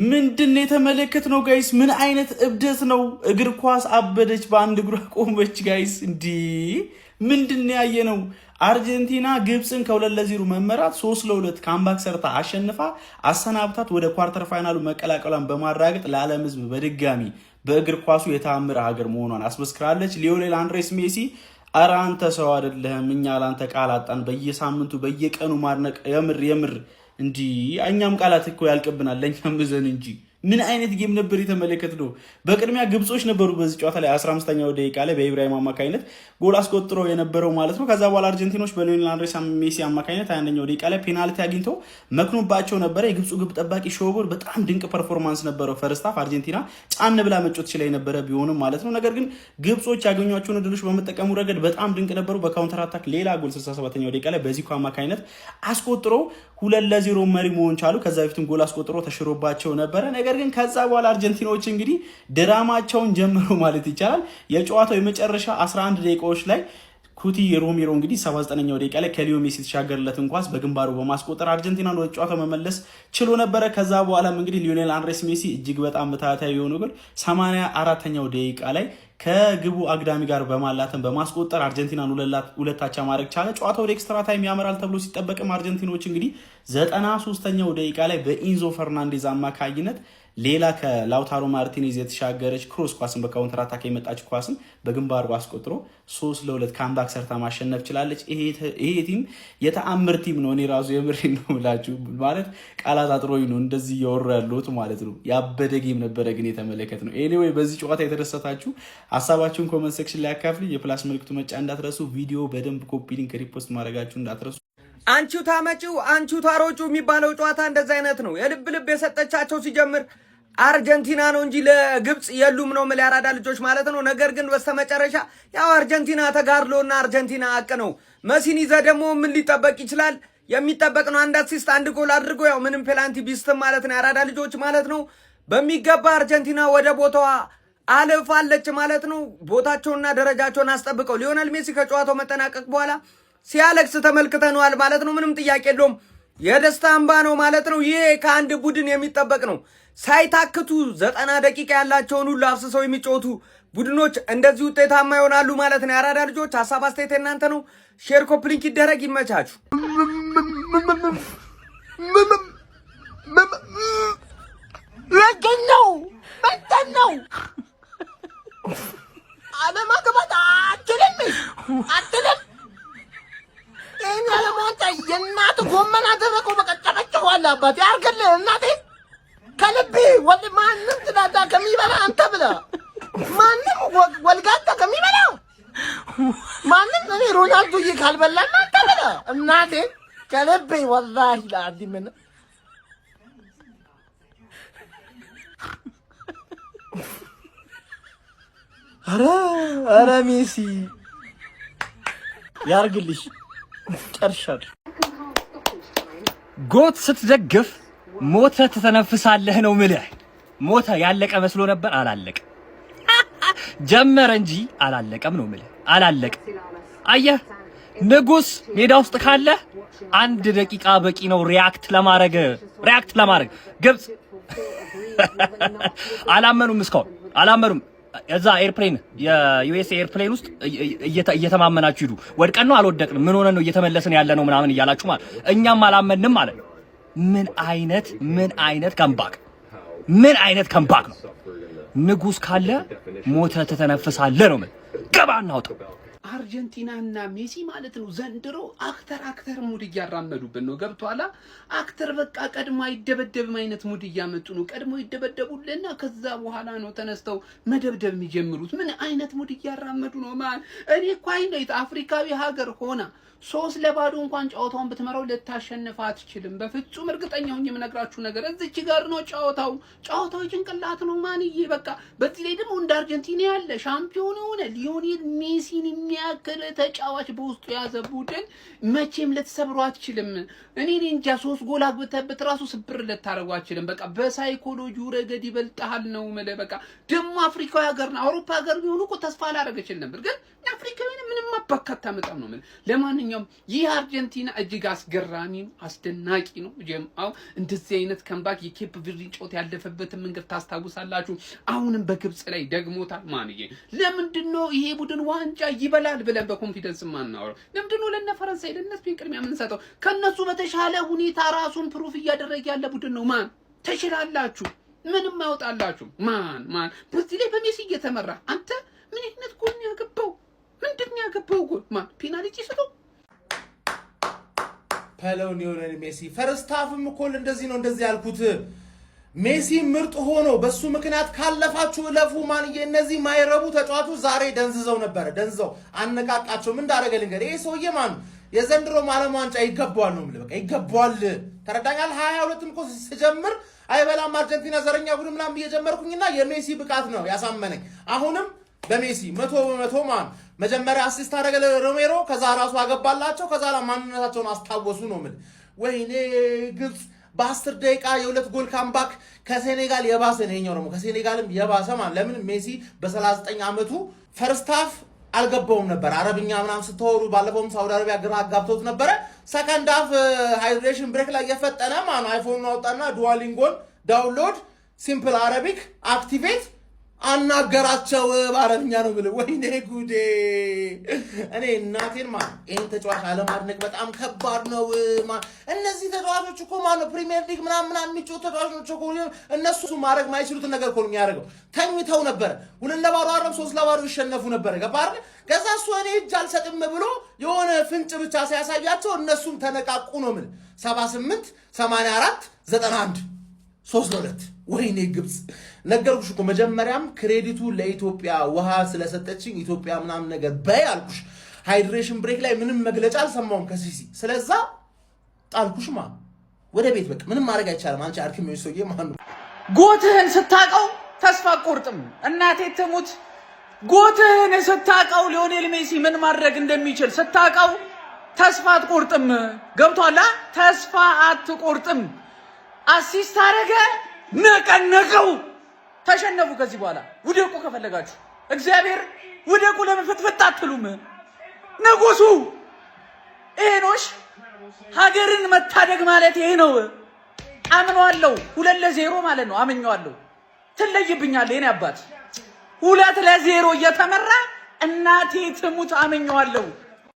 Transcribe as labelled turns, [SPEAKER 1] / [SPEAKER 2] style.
[SPEAKER 1] ምንድነው የተመለከትነው ጋይስ? ምን አይነት እብደት ነው? እግር ኳስ አበደች፣ በአንድ እግሯ ቆመች ጋይስ። እንዲ ምንድነው ያየነው? አርጀንቲና ግብፅን ከ2-0 መመራት 3-2 ካምባክ ሰርታ አሸንፋ አሰናብታት ወደ ኳርተር ፋይናሉ መቀላቀሏን በማረጋገጥ ለዓለም ሕዝብ በድጋሚ በእግር ኳሱ የታምር ሀገር መሆኗን አስመስክራለች። ሊዮኔል አንድሬስ ሜሲ ኧረ አንተ ሰው አይደለህም፣ እኛ ላንተ ቃል አጣን፣ በየሳምንቱ በየቀኑ ማድነቅ የምር እንዲ እኛም ቃላት እኮ ያልቅብናል ለኛም ብዘን እንጂ ምን አይነት ጌም ነበር የተመለከትነው? በቅድሚያ ግብጾች ነበሩ በዚህ ጨዋታ ላይ 15ኛው ደቂቃ ላይ በኢብራሂም አማካኝነት ጎል አስቆጥሮ የነበረው ማለት ነው። ከዛ በኋላ አርጀንቲኖች በሊዮኔል አንድሬስ ሜሲ አማካኝነት 21ኛው ደቂቃ ላይ ፔናልቲ አግኝተው መክኖባቸው ነበረ። የግብጹ ግብ ጠባቂ ሾቦር በጣም ድንቅ ፐርፎርማንስ ነበረው። ፈርስት ሃፍ አርጀንቲና ጫን ብላ መጮት ይችላል የነበረ ቢሆንም ማለት ነው። ነገር ግን ግብጾች ያገኟቸውን እድሎች በመጠቀሙ ረገድ በጣም ድንቅ ነበሩ። በካውንተር አታክ ሌላ ጎል 67ኛው ደቂቃ ላይ በዚሁ አማካኝነት አስቆጥሮ 2-0 መሪ መሆን ቻሉ። ከዛ በፊትም ጎል አስቆጥሮ ተሽሮባቸው ነበረ። ነገር ግን ከዛ በኋላ አርጀንቲናዎች እንግዲህ ድራማቸውን ጀምሮ ማለት ይቻላል። የጨዋታው የመጨረሻ 11 ደቂቃዎች ላይ ኩቲ ሮሜሮ እንግዲህ 79ኛው ደቂቃ ላይ ከሊዮ ሜሲ ተሻገረለትን ኳስ በግንባሩ በማስቆጠር አርጀንቲናን ወደ ጨዋታው መመለስ ችሎ ነበረ። ከዛ በኋላም እንግዲህ ሊዮኔል አንድሬስ ሜሲ እጅግ በጣም ምታታዊ የሆነ ጎል 84ኛው ደቂቃ ላይ ከግቡ አግዳሚ ጋር በማላተም በማስቆጠር አርጀንቲናን ሁለት አቻ ማድረግ ቻለ። ጨዋታው ወደ ኤክስትራ ታይም ያመራል ተብሎ ሲጠበቅም አርጀንቲኖች እንግዲህ 93ኛው ደቂቃ ላይ በኢንዞ ፈርናንዴዝ አማካኝነት ሌላ ከላውታሮ ማርቲኔዝ የተሻገረች ክሮስ ኳስን በካውንተር አታክ የመጣች ኳስን በግንባሩ አስቆጥሮ 3-2 ካምባክ ሰርታ ማሸነፍ ችላለች። ይሄ ቲም የተአምር ቲም ነው። እኔ ራሱ የምሬ ነው ብላችሁ ማለት ቃላት አጥሮኝ ነው እንደዚህ እያወሩ ያለሁት ማለት ነው። ያበደ ጌም ነበረ ግን የተመለከት ነው። ኤኒዌይ በዚህ ጨዋታ የተደሰታችሁ ሀሳባችሁን ኮመንት ሴክሽን ላይ አካፍሉ። የፕላስ ምልክቱ መጫ እንዳትረሱ። ቪዲዮ በደንብ ኮፒ ሊንክ ሪፖስት ማድረጋችሁ እንዳትረሱ።
[SPEAKER 2] አንቺው ታመጪው አንቺው ታሮጩ የሚባለው ጨዋታ እንደዛ አይነት ነው። የልብ ልብ የሰጠቻቸው ሲጀምር አርጀንቲና ነው እንጂ ለግብጽ የሉም ነው ማለት ያራዳ ልጆች ማለት ነው። ነገር ግን በስተመጨረሻ ያው አርጀንቲና ተጋድሎና አርጀንቲና አቅ ነው። መሲን ይዘ ደግሞ ምን ሊጠበቅ ይችላል? የሚጠበቅ ነው አንድ አሲስት አንድ ጎል አድርጎ ያው ምንም ፔናልቲ ቢስትም ማለት ነው ያራዳ ልጆች ማለት ነው። በሚገባ አርጀንቲና ወደ ቦታዋ አልፋለች ማለት ነው። ቦታቸውና ደረጃቸውን አስጠብቀው ሊዮኔል ሜሲ ከጨዋታው መጠናቀቅ በኋላ ሲያለቅስ ተመልክተነዋል ማለት ነው። ምንም ጥያቄ የለውም። የደስታ እንባ ነው ማለት ነው። ይሄ ከአንድ ቡድን የሚጠበቅ ነው። ሳይታክቱ 90 ደቂቃ ያላቸውን ሁሉ አፍስሰው የሚጫወቱ ቡድኖች እንደዚህ ውጤታማ ይሆናሉ ማለት ነው። ያራዳ ልጆች ሐሳብ አስተያየት እናንተ ነው። ሼር ኮፕሊንክ ይደረግ። ይመቻችሁ።
[SPEAKER 3] ለገኛው መጣነው አለማገባት አትልም እኔ ለማንተ የእናት ጎመን አደረቀው በቀጨቀጨው አለ አባቴ አርገለ እናቴ ከልቤ ወል ማንም ትዳዳ ከሚበላ አንተ ብለ ማንም ወልጋታ ከሚበላ ማንም እኔ ሮናልዶ ካልበላና አንተ ብለ እናቴ ከልቤ ወላሂ ለአዲምን ኧረ ሜሲ ያርግልሽ ጨርሻለሁ።
[SPEAKER 4] ጎት ስትደግፍ ሞተ ትተነፍሳለህ ነው ምልህ። ሞተ ያለቀ መስሎ ነበር፣ አላለቀ። ጀመረ እንጂ አላለቀም ነው ምልህ። አላለቀ። አየህ ንጉስ ሜዳ ውስጥ ካለ 1 ደቂቃ በቂ ነው ሪያክት ለማድረግ ግብጽ አላመኑም፣ እስካሁን አላመኑም። እዛ ኤርፕሌን የዩኤስ ኤርፕሌን ውስጥ እየተማመናችሁ ሂዱ። ወድቀን ነው አልወደቅንም፣ ምን ሆነን ነው እየተመለስን ያለ ነው ምናምን እያላችሁ ማለት እኛም አላመንም ማለት ነው። ምን አይነት ከምባክ ነው? ንጉስ ካለ ሞተ ተተነፍሳለህ ነው ምን ገባ እናውጣ።
[SPEAKER 5] አርጀንቲናና ሜሲ ማለት ነው ዘንድሮ አክተር ሙድ እያራመዱብን ነው። ገብቷላ? አክተር በቃ ቀድሞ አይደበደብም አይነት ሙድ እያመጡ ነው። ቀድሞ ይደበደቡልና ከዛ በኋላ ነው ተነስተው መደብደብ የሚጀምሩት። ምን አይነት ሙድ እያራመዱ ነው ማን? እኔ እኮ አይነት አፍሪካዊ ሀገር ሆና 3-0 እንኳን ጨዋታውን ብትመራው ልታሸንፍ አትችልም። በፍጹም እርግጠኛ ሆኜ የምነግራችሁ ነገር እዚች ጋር ነው ጨዋታው ጭንቅላት ነው ማንዬ። በቃ በዚህ ላይ ደግሞ እንደ አርጀንቲና ያለ ሻምፒዮን ሆነ ሊዮኔል ሜሲን ያክል ተጫዋች በውስጡ ያዘ ቡድን መቼም ልትሰብሩ አትችልም። እኔ እንጃ 3 ጎል አግብተህበት ራሱ ስብር ልታረጉ አትችልም። በቃ በሳይኮሎጂው ረገድ ይበልጣል ነው ማለት በቃ ደሞ አፍሪካዊ ሀገርና አውሮፓ ሀገር ቢሆኑ እኮ ተስፋ ላደረገችል ነበር ግን አፍሪካዊ ምንም ማባካታ መጣም ነው ማለት። ለማንኛውም ይህ አርጀንቲና እጅግ አስገራሚ ነው፣ አስደናቂ ነው። ጀምአው እንደዚህ አይነት ከምባክ የኬፕ ቨርዲ ጮት ያለፈበት መንገድ ታስታውሳላችሁ። አሁንም በግብጽ ላይ ደግሞታል ማንዬ። ለምንድነው ይሄ ቡድን ዋንጫ ይበላል ብለን በኮንፊደንስ ማናወራው? ለምንድነው ለነ ፈረንሳይ ለነ ስፔን ቅድሚያ የምንሰጠው? ከነሱ በተሻለ ሁኔታ ራሱን ፕሩፍ እያደረገ ያለ ቡድን ነው። ማን ተሽላላችሁ? ምንም አይወጣላችሁ። ማን በዚህ ላይ በሜሲ እየተመራ አንተ ምን አይነት ጎል ነው ያገባው? ምንድነው ያገባው ጎል? ማን ፔናልቲ ሰጠው?
[SPEAKER 6] ፓሎን ሊዮኔል ሜሲ ፈርስት ሃፍም እኮ እንደዚህ ነው እንደዚህ ያልኩት። ሜሲ ምርጥ ሆኖ በሱ ምክንያት ካለፋችሁ እለፉ። ማንዬ እነዚህ ማይረቡ ተጫዋቾች ዛሬ ደንዝዘው ነበር። ደንዝዘው አነቃቃቸው። ምን እንዳደረገ ልንገር። ይሄ ሰውዬ ማን የዘንድሮ ዓለም ዋንጫ ይገባዋል ነው የምልህ። በቃ ይገባዋል። ተረዳኛል። 22ም እኮ ሲጀምር አይበላም አርጀንቲና ዘረኛ ቡድን ምናምን እየጀመርኩኝና የሜሲ ብቃት ነው ያሳመነኝ። አሁንም በሜሲ 100% ማን መጀመሪያ አሲስት አደረገ ለሮሜሮ፣ ከዛ ራሱ አገባላቸው፣ ከዛ ማንነታቸውን አስታወሱ ነው የምልህ። ወይኔ ግብጽ በ10 ደቂቃ የ2 ጎል ካምባክ ከሴኔጋል የባሰ ነው። ይሄኛው ደግሞ ከሴኔጋልም የባሰ ማን። ለምን ሜሲ በ39 ዓመቱ ፈርስት ሃፍ አልገባውም ነበር። አረብኛ ምናምን ስተወሩ ባለፈውም ሳውዲ አረቢያ ግራ አጋብቶት ነበረ። ሰከንድ ሃፍ ሃይድሬሽን ብሬክ ላይ የፈጠነ ማን አይፎን አወጣና ዱዋሊንጎን ዳውንሎድ ሲምፕል አረቢክ አክቲቬት አናገራቸው በአረብኛ ነው ብለ። ወይኔ ጉዴ! እኔ እናቴን ማን ይሄን ተጫዋች አለማድነቅ በጣም ከባድ ነው። ማን እነዚህ ተጫዋቾች እኮ ማን ነው ፕሪሚየር ሊግ ምናምን የሚጫወቱ ተጫዋቾች እኮ እነሱ ማድረግ ማይችሉትን ነገር እኮ ነው የሚያደርገው። ተኝተው ነበር 2-0 አረብ 3-0 ይሸነፉ ነበር። ገባር ከዛ እሱ እኔ እጅ አልሰጥም ብሎ የሆነ ፍንጭ ብቻ ሲያሳያቸው እነሱም ተነቃቁ ነው ምን 78 84 91 3-2 ወይኔ ግብጽ ነገርኩሽ እኮ መጀመሪያም ክሬዲቱ ለኢትዮጵያ ውሃ ስለሰጠችኝ ኢትዮጵያ ምናምን ነገር በይ አልኩሽ። ሃይድሬሽን ብሬክ ላይ ምንም መግለጫ አልሰማውም ከሲሲ። ስለዛ ጣልኩሽማ ወደ ቤት በቃ ምንም ማድረግ አይቻልም። አንቺ አርኪሜዎስ ሰውዬ ማን ነው
[SPEAKER 7] ጎትህን ስታቀው ተስፋ ቆርጥም እናቴ ትሙት። ጎትህን ስታቀው ሊዮኔል ሜሲ ምን ማድረግ እንደሚችል ስታቀው ተስፋ አትቆርጥም። ገብቷላ? ተስፋ አትቆርጥም። አሲስት አረገ ነቀነቀው። ተሸነፉ። ከዚህ በኋላ ውደቁ ከፈለጋችሁ እግዚአብሔር ውደቁ። ለምን ፍትፍት አትሉም? ንጉሱ ኤኖሽ ሀገርን መታደግ ማለት ይሄ ነው። አምነዋለሁ። 2-0 ማለት ነው። አምነዋለሁ። ትለይብኛለህ የኔ አባት 2-0 እየተመራ እናቴ ትሙት አምነዋለሁ።